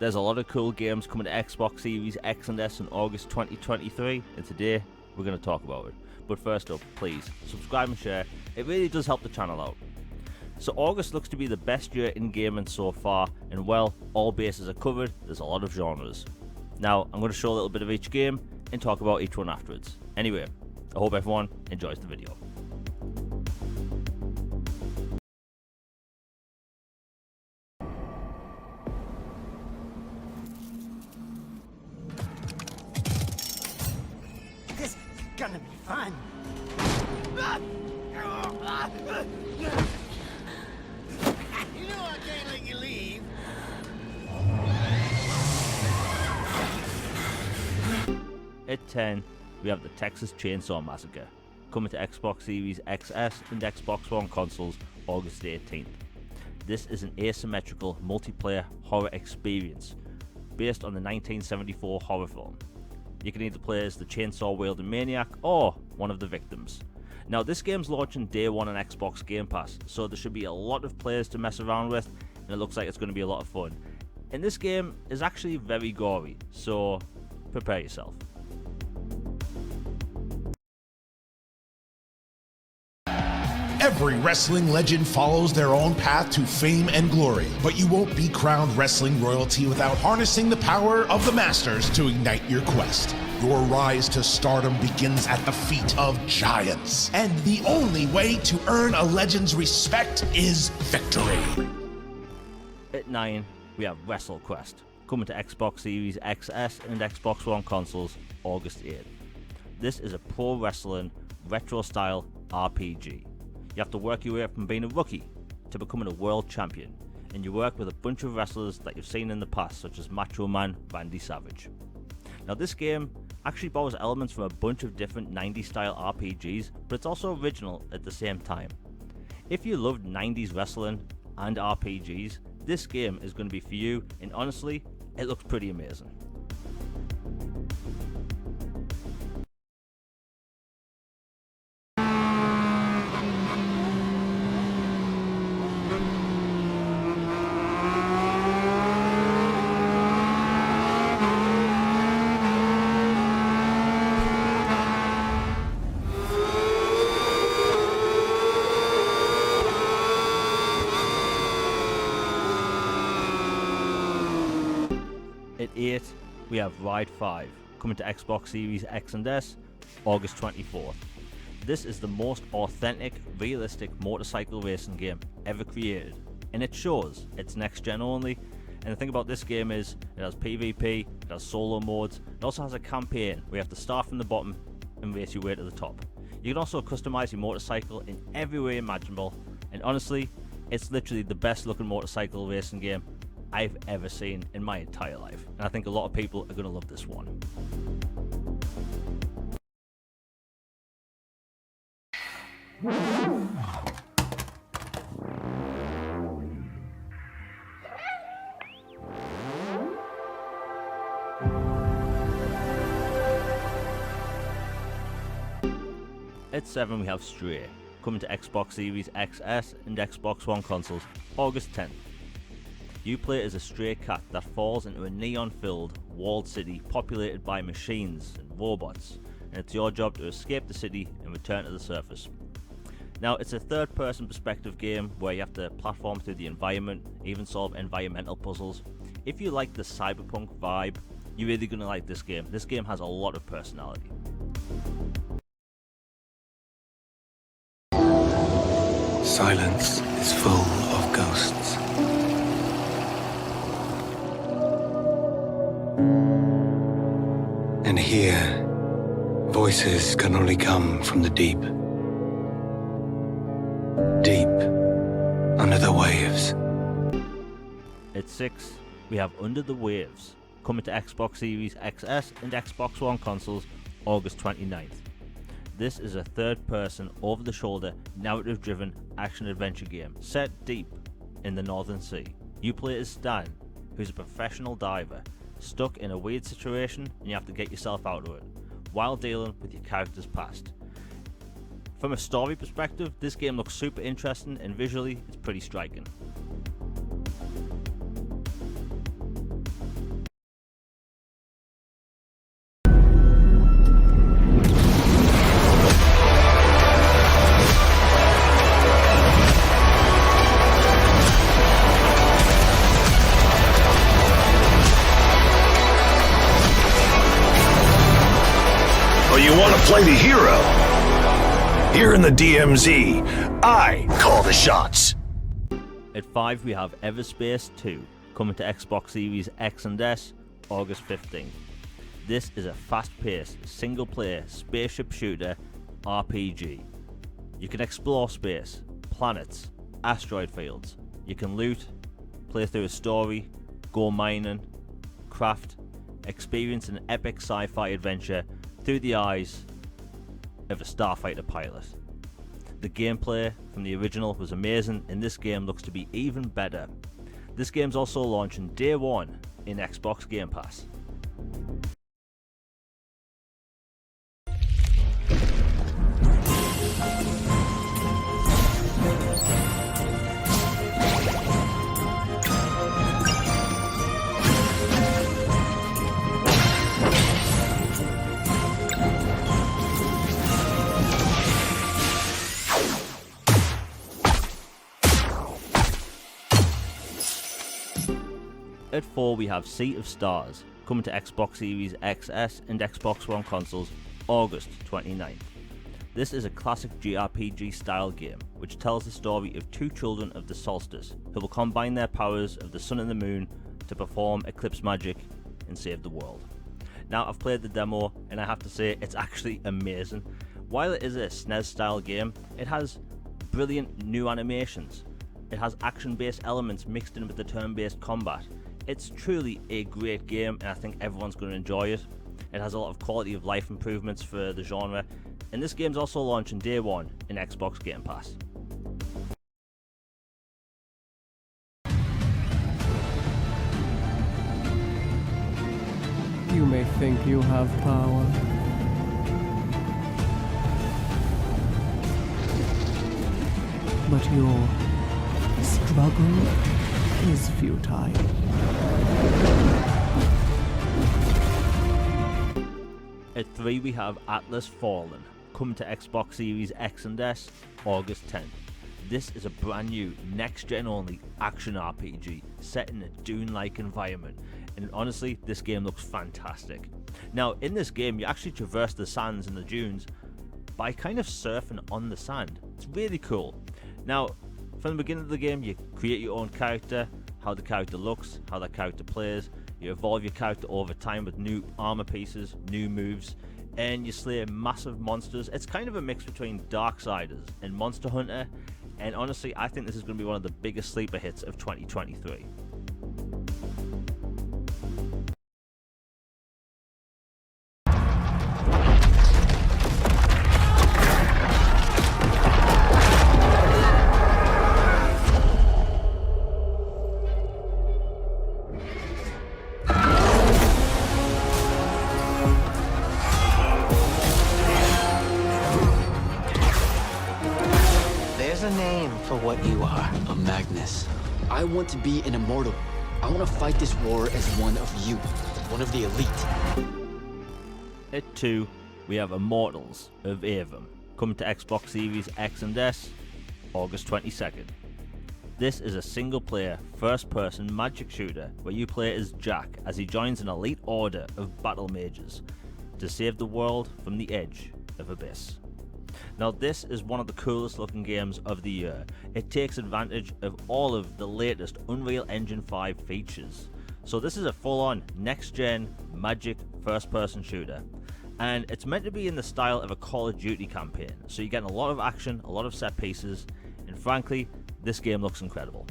There's a lot of cool games coming to Xbox Series X and S in August 2023, and today we're going to talk about it. But first up, please subscribe and share, it really does help the channel out. So August looks to be the best year in gaming so far, and well, all bases are covered, there's a lot of genres. Now, I'm going to show a little bit of each game and talk about each one afterwards. Anyway, I hope everyone enjoys the video. This is gonna be fun. You know I can't let you leave. At 10, we have the Texas Chainsaw Massacre, coming to Xbox Series XS and Xbox One consoles August 18th. This is an asymmetrical multiplayer horror experience based on the 1974 horror film. You can either play as the chainsaw-wielding maniac or one of the victims. Now, this game's launching day one on Xbox Game Pass, so there should be a lot of players to mess around with, and it looks like it's going to be a lot of fun. And this game is actually very gory, so prepare yourself. Every wrestling legend follows their own path to fame and glory, but you won't be crowned wrestling royalty without harnessing the power of the masters to ignite your quest. Your rise to stardom begins at the feet of giants, and the only way to earn a legend's respect is victory. At 9, we have WrestleQuest, coming to Xbox Series XS and Xbox One consoles August 8th. This is a pro wrestling retro-style RPG. You have to work your way up from being a rookie to becoming a world champion, and you work with a bunch of wrestlers that you've seen in the past, such as Macho Man Randy Savage. Now, this game actually borrows elements from a bunch of different 90s style RPGs, but it's also original at the same time. If you loved 90s wrestling and RPGs, this game is going to be for you, and honestly, it looks pretty amazing. At 8, we have Ride 5, coming to Xbox Series X and S, August 24th. This is the most authentic, realistic motorcycle racing game ever created, and it shows it's next gen only. And the thing about this game is, it has PvP, it has solo modes, it also has a campaign where you have to start from the bottom and race your way to the top. You can also customize your motorcycle in every way imaginable, and honestly, it's literally the best looking motorcycle racing game I've ever seen in my entire life, and I think a lot of people are going to love this one. At 7, we have Stray, coming to Xbox Series XS and Xbox One consoles August 10th. You play as a stray cat that falls into a neon-filled, walled city populated by machines and robots, and it's your job to escape the city and return to the surface. Now, it's a third-person perspective game where you have to platform through the environment, even solve environmental puzzles. If you like the cyberpunk vibe, you're really going to like this game. This game has a lot of personality. Silence is full of ghosts. And here, voices can only come from the deep. Deep under the waves. At 6, we have Under the Waves, coming to Xbox Series XS and Xbox One consoles August 29th. This is a third-person, over-the-shoulder, narrative-driven action-adventure game set deep in the Northern Sea. You play as Stan, who's a professional diver, stuck in a weird situation, and you have to get yourself out of it, while dealing with your character's past. From a story perspective, this game looks super interesting, and visually, it's pretty striking. want to play the hero? Here in the DMZ, I call the shots. At 5 we have Everspace 2, coming to Xbox Series X and S, August 15th. This is a fast-paced, single-player spaceship shooter RPG. You can explore space, planets, asteroid fields. You can loot, play through a story, go mining, craft, experience an epic sci-fi adventure through the eyes of a starfighter pilot. The gameplay from the original was amazing, and this game looks to be even better. This game's also launching day one in Xbox Game Pass. At 4 we have Sea of Stars, coming to Xbox Series XS and Xbox One consoles August 29th. This is a classic JRPG style game which tells the story of two children of the solstice who will combine their powers of the sun and the moon to perform eclipse magic and save the world. Now, I've played the demo and I have to say it's actually amazing. While it is a SNES style game, it has brilliant new animations. It has action-based elements mixed in with the turn-based combat. It's truly a great game and I think everyone's going to enjoy it. It has a lot of quality of life improvements for the genre, and this game's also launching day one in Xbox Game Pass. You may think you have power, but your struggle is futile. At 3 we have Atlas Fallen, coming to Xbox Series X and S August 10th. This is a brand new, next-gen only action RPG set in a Dune-like environment, and honestly this game looks fantastic. Now, in this game you actually traverse the sands and the dunes by kind of surfing on the sand. It's really cool. Now, from the beginning of the game you create your own character, how the character looks, how that character plays. You evolve your character over time with new armor pieces, new moves, and you slay massive monsters. It's kind of a mix between Darksiders and Monster Hunter, and honestly I think this is going to be one of the biggest sleeper hits of 2023. There's a name for what you are. A Magnus. I want to be an immortal. I want to fight this war as one of you, one of the elite. At 2 we have Immortals of Avum, coming to Xbox Series X and S August 22nd. This is a single player, first person magic shooter where you play as Jack as he joins an elite order of battle mages to save the world from the edge of Abyss. Now, this is one of the coolest looking games of the year. It takes advantage of all of the latest Unreal Engine 5 features. So this is a full-on next-gen magic first-person shooter, and it's meant to be in the style of a Call of Duty campaign. So you're getting a lot of action, a lot of set pieces, and frankly, this game looks incredible.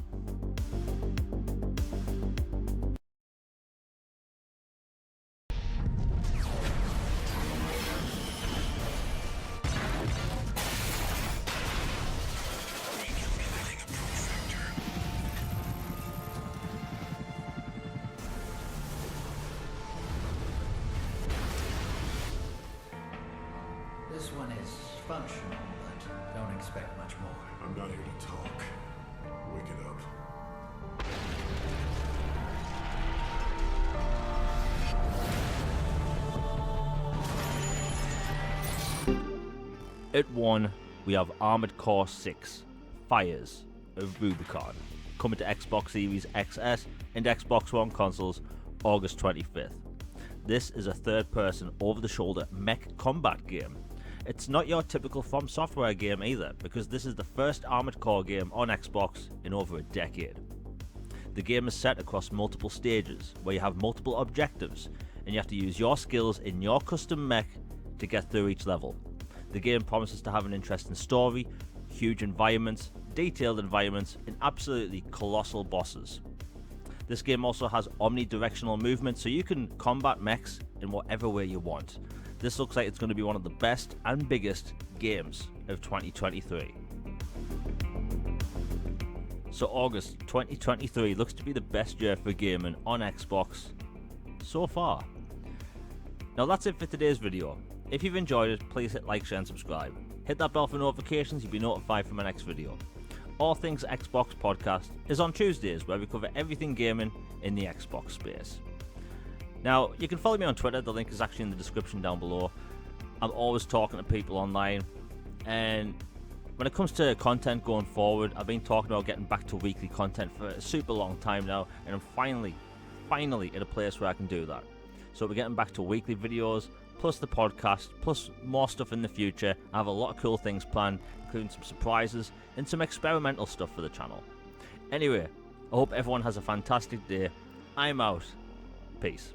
This one is functional, but don't expect much more. I'm not here to talk. Wake it up. At 1, we have Armored Core 6, Fires of Rubicon, coming to Xbox Series XS and Xbox One consoles August 25th. This is a third-person, over-the-shoulder mech combat game. It's not your typical From Software game either, because this is the first Armored Core game on Xbox in over a decade. The game is set across multiple stages, where you have multiple objectives, and you have to use your skills in your custom mech to get through each level. The game promises to have an interesting story, huge environments, detailed environments, and absolutely colossal bosses. This game also has omnidirectional movement, so you can combat mechs in whatever way you want. This looks like it's going to be one of the best and biggest games of 2023. So August 2023 looks to be the best year for gaming on Xbox so far. Now that's it for today's video. If you've enjoyed it, please hit like, share and subscribe. Hit that bell for notifications, you'll be notified for my next video. All Things Xbox podcast is on Tuesdays, where we cover everything gaming in the Xbox space. Now, you can follow me on Twitter, the link is actually in the description down below. I'm always talking to people online, and when it comes to content going forward, I've been talking about getting back to weekly content for a super long time now, and I'm finally in a place where I can do that. So we're getting back to weekly videos, plus the podcast, plus more stuff in the future. I have a lot of cool things planned, including some surprises and some experimental stuff for the channel. Anyway, I hope everyone has a fantastic day. I'm out. Peace.